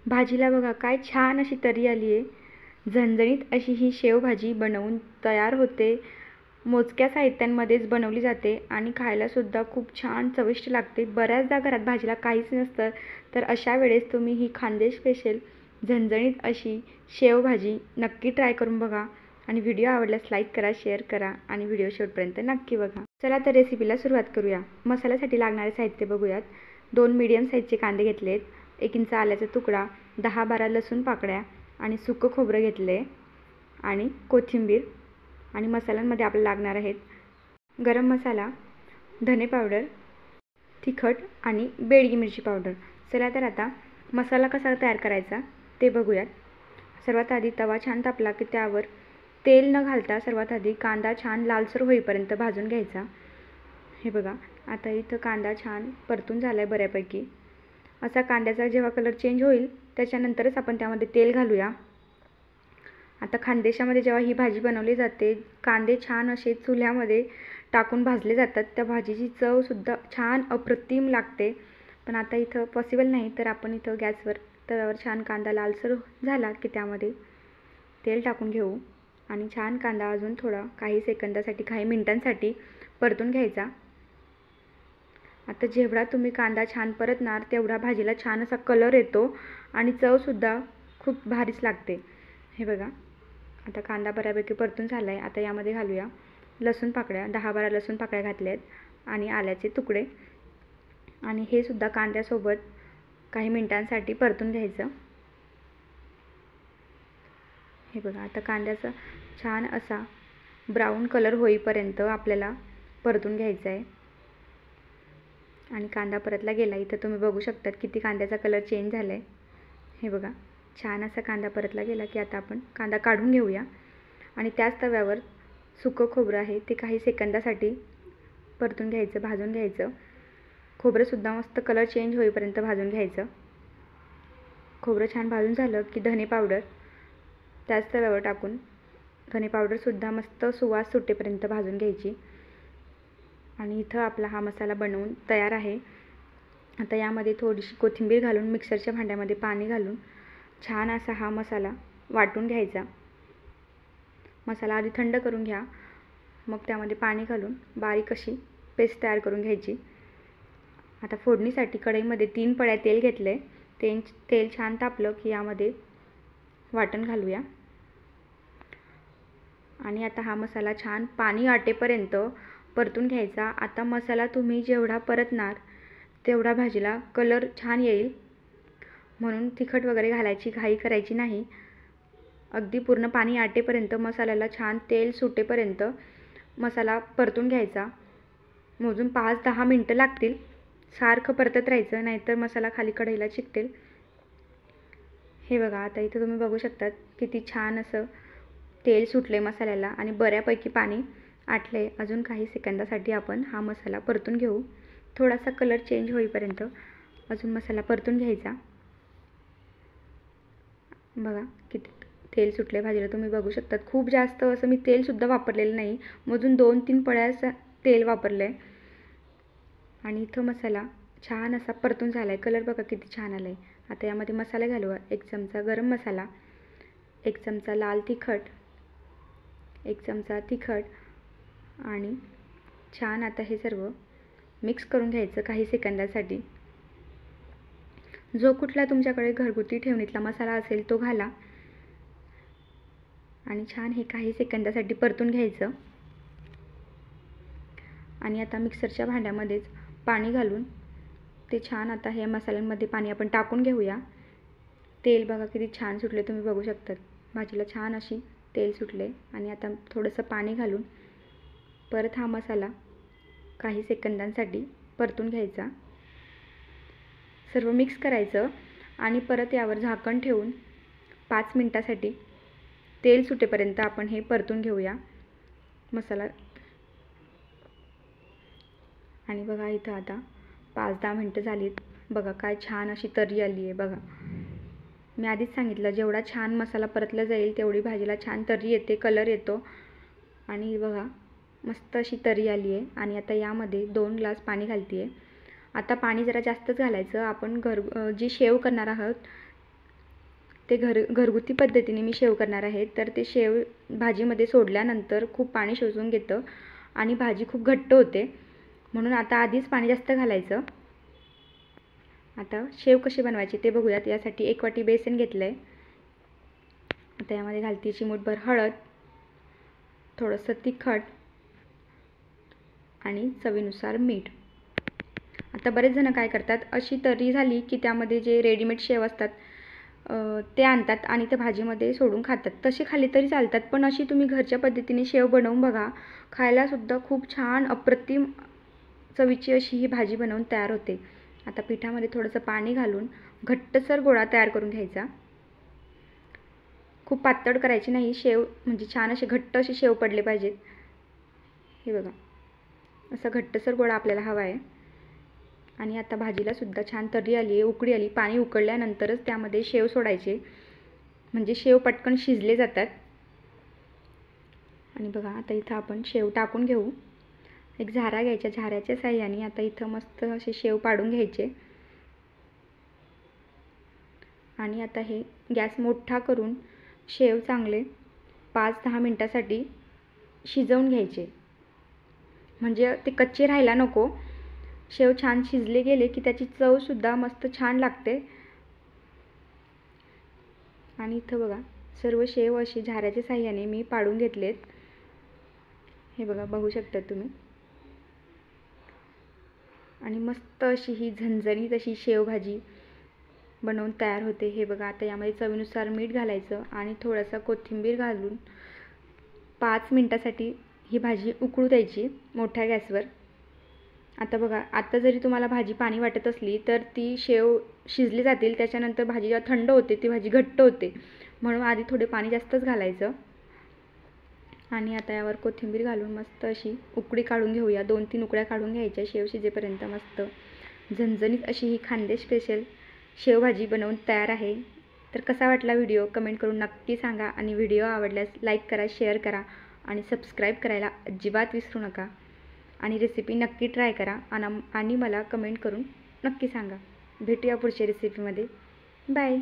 भाजीला बघा काय छान अशी तर्री आली आहे. झणझणीत अशी ही शेवभाजी बनवून तयार होते. मोजक्या साहित्यांमध्येच बनवली जाते आणि खायलासुद्धा खूप छान चविष्ट लागते. बऱ्याचदा घरात भाजीला काहीच नसतं, तर अशा वेळेस तुम्ही ही खानदेश स्पेशल झणझणीत अशी शेवभाजी नक्की ट्राय करून बघा. आणि व्हिडिओ आवडल्यास लाईक करा, शेअर करा आणि व्हिडिओ शेवटपर्यंत नक्की बघा. चला तर रेसिपीला सुरुवात करूया. मसाल्यासाठी लागणारे साहित्य बघूयात. 2 मीडियम साईजचे कांदे घेतलेत, 1 इंच आल्याचा तुकडा, 10-12 लसूण पाकळ्या आणि सुकं खोबरं घेतले आणि कोथिंबीर. आणि मसाल्यांमध्ये आपल्याला लागणार आहेत गरम मसाला, धने पावडर, तिखट आणि बेडगी मिरची पावडर. चला तर आता मसाला कसा तयार करायचा ते बघूयात. सर्वात आधी तवा छान तापला की त्यावर तेल न घालता सर्वात आधी कांदा छान लालसर होईपर्यंत भाजून घ्यायचा. हे बघा, आता इथं कांदा छान परतून झाला आहे बऱ्यापैकी. असा कांद्याचा जेव्हा कलर चेंज होईल त्याच्यानंतरच आपण त्यामध्ये तेल घालूया. आता खानदेशामध्ये जेव्हा ही भाजी बनवली जाते, कांदे छान असे चुल्यामध्ये टाकून भाजले जातात. त्या भाजीची चवसुद्धा छान अप्रतिम लागते. पण आता इथं पॉसिबल नाही, तर आपण इथं गॅसवर तव्यावर छान कांदा लालसर झाला की त्यामध्ये तेल टाकून घेऊ आणि छान कांदा अजून थोडा काही सेकंदासाठी, काही मिनिटांसाठी परतून घ्यायचा. आता जेवढा तुम्ही कांदा छान परतणार तेवढा भाजीला छान असा कलर येतो आणि चवसुद्धा खूप भारीच लागते. हे बघा, आता कांदा बऱ्यापैकी परतून झाला आहे. आता यामध्ये घालूया लसूण पाकळ्या. 10-12 लसूण पाकळ्या घातल्या आहेत आणि आल्याचे तुकडे आणि हे सुद्धा कांद्यासोबत काही मिनिटांसाठी परतून घ्यायचं. हे बघा, आता कांद्याचा छान असा ब्राऊन कलर होईपर्यंत आपल्याला परतून घ्यायचा आहे. आणि कांदा परतला गेला. इथं तुम्ही बघू शकतात किती कांद्याचा कलर चेंज झाला आहे. हे बघा, छान असा कांदा परतला गेला की आता आपण कांदा काढून घेऊया आणि त्याच तव्यावर सुकं खोबरं आहे ते काही सेकंदासाठी परतून घ्यायचं, भाजून घ्यायचं. खोबरंसुद्धा मस्त कलर चेंज होईपर्यंत भाजून घ्यायचं. खोबरं छान भाजून झालं की धने पावडर त्याच तव्यावर टाकून धने पावडरसुद्धा मस्त सुवास सुटेपर्यंत भाजून घ्यायची. आणि इथं आपला हा मसाला बनवून तयार आहे. आता यामध्ये थोडीशी कोथिंबीर घालून मिक्सरच्या भांड्यामध्ये पाणी घालून छान असा हा मसाला वाटून घ्यायचा. मसाला आधी थंड करून घ्या, मग त्यामध्ये पाणी घालून बारीक अशी पेस्ट तयार करून घ्यायची. आता फोडणीसाठी कढईमध्ये 3 पळ्या तेल घेतले. तेल छान तापलं की यामध्ये वाटण घालूया आणि आता हा मसाला छान पाणी आटेपर्यंत परतून घ्यायचा. आता मसाला तुम्ही जेवढा परतणार तेवढा भाजीला कलर छान येईल, म्हणून तिखट वगैरे घालायची घाई करायची नाही. अगदी पूर्ण पाणी आटेपर्यंत मसाल्याला छान तेल सुटेपर्यंत मसाला परतून घ्यायचा. मोजून 5-10 मिनटं लागतील. सारखं परतत राहायचं, नाहीतर मसाला खाली कढईला चिकटेल. हे बघा, आता इथं तुम्ही बघू शकतात किती छान असं तेल सुटले मसाल्याला आणि बऱ्यापैकी पाणी आटले. अजून काही सेकंदासाठी आपण हा मसाला परतून घेऊ. थोडासा कलर चेंज होईपर्यंत अजून मसाला परतून घ्यायचा. बघा किती तेल सुटले भाजीला, तुम्ही बघू शकतात. खूप जास्त असं मी तेलसुद्धा वापरलेलं नाही, मोजून 2-3 पळ्या तेल वापरलं आहे. आणि इथं मसाला छान असा परतून झाला आहे. कलर बघा किती छान आला आहे. आता यामध्ये मसाले घालूया. 1 चमचा गरम मसाला, 1 चमचा लाल तिखट, 1 चमचा तिखट आणि छान आता हे सर्व मिक्स करून घ्यायचं काही सेकंदासाठी. जो कुठला तुमच्याकडे घरगुती ठेवणीतला मसाला असेल तो घाला आणि छान हे काही सेकंदासाठी परतून घ्यायचं. आणि आता मिक्सरच्या भांड्यामध्येच पाणी घालून ते छान आता हे मसाल्यांमध्ये पाणी आपण टाकून घेऊया. तेल बघा किती छान सुटले, तुम्ही बघू शकतात. भाजीला छान अशी तेल सुटले आणि आता थोडंसं पाणी घालून परत हा मसाला काही सेकंदांसाठी परतून घ्यायचा. सर्व मिक्स करायचं आणि परत यावर झाकण ठेवून 5 मिनिटासाठी तेल सुटेपर्यंत आपण हे परतून घेऊया मसाला. आणि बघा इथं आता 5-10 मिनटं झालीत. बघा काय छान अशी तर्री आली आहे. बघा, मी आधीच सांगितलं जेवढा छान मसाला परतला जाईल तेवढी भाजीला छान तर्री येते, कलर येतो. आणि बघा मस्त अशी तर्री आली आहे. आणि आता यामध्ये 2 ग्लास पाणी घालते आहे. आता पाणी जरा जास्तच घालायचं. आपण जी शेव करणार आहोत ते घरगुती पद्धतीने मी शेव करणार आहे. तर ते शेव भाजीमध्ये सोडल्यानंतर खूप पाणी शोषून घेतं आणि भाजी खूप घट्ट होते. म्हणून आता आधीच पाणी जास्त घालायचं. आता शेव कशी बनवायची ते बघूयात. यासाठी 1 वाटी बेसन घेतलं आहे. आता यामध्ये घालते चिमूटभर हळद, थोडंसं तिखट आणि चवीनुसार मीठ. आता बरेच जण काय करतात, अशी तर्री झाली की त्यामध्ये जे रेडीमेड शेव असतात ते आणतात आणि ते भाजीमध्ये सोडून खातात. तशी खाल्ली तरी चालतात, पण अशी तुम्ही घरच्या पद्धतीने शेव बनवून बघा. खायलासुद्धा खूप छान अप्रतिम चवीची अशी ही भाजी बनवून तयार होते. आता पिठामध्ये थोडंसं पाणी घालून घट्टसर गोळा तयार करून घ्यायचा. खूप पातळ करायची नाही. शेव म्हणजे छान असे घट्ट असे शेव पडले पाहिजेत. हे बघा, असा घट्टसर गोळा आपल्याला हवा आहे. आणि आता भाजीला सुद्धा छान तर्री आली आहे, उकळी आली. पाणी उकळल्यानंतरच त्यामध्ये शेव सोडायचे, म्हणजे शेव पटकन शिजले जातात. आणि बघा, आता इथं आपण शेव टाकून घेऊ. एक झारा घ्यायचा, झाऱ्याच्या साहाय्याने आता इथं मस्त असे शेव पाडून घ्यायचे. आणि आता हे गॅस मोठा करून शेव चांगले 5-10 मिनटासाठी शिजवून घ्यायचे, म्हणजे ते कच्चे राहायला नको. शेव छान शिजले गेले की त्याची चवसुद्धा मस्त छान लागते. आणि इथं बघा, सर्व शेव अशी झाऱ्याच्या साहाय्याने मी पाडून घेतलेत. हे बघा, बघू शकता तुम्ही. आणि मस्त अशी ही झणझणीत अशी शेवभाजी बनवून तयार होते. हे बघा, आता यामध्ये चवीनुसार मीठ घालायचं आणि थोडासा कोथिंबीर घालून 5 मिनटासाठी ही भाजी उकळू द्यायची मोठ्या गॅसवर. आता बघा, आता जरी तुम्हाला भाजी पाणी वाटत असली तर ती शेव शिजली जातील. त्याच्यानंतर भाजी जेव्हा थंड होते ती भाजी घट्ट होते, म्हणून आधी थोडे पाणी जास्तच घालायचं. आणि आता यावर कोथिंबीर घालून मस्त अशी उकळी काढून घेऊया. 2-3 उकळ्या काढून घ्यायच्या शेव शिजेपर्यंत. मस्त झणझणीत अशी ही खानदेश स्पेशल शेवभाजी बनवून तयार आहे. तर कसा वाटला व्हिडिओ कमेंट करून नक्की सांगा. आणि व्हिडिओ आवडल्यास लाईक करा, शेअर करा आणि सबस्क्राईब करायला अजिबात विसरू नका. आणि रेसिपी नक्की ट्राय करा आणि मला कमेंट करून नक्की सांगा. भेटूया पुढच्या रेसिपीमध्ये. बाय.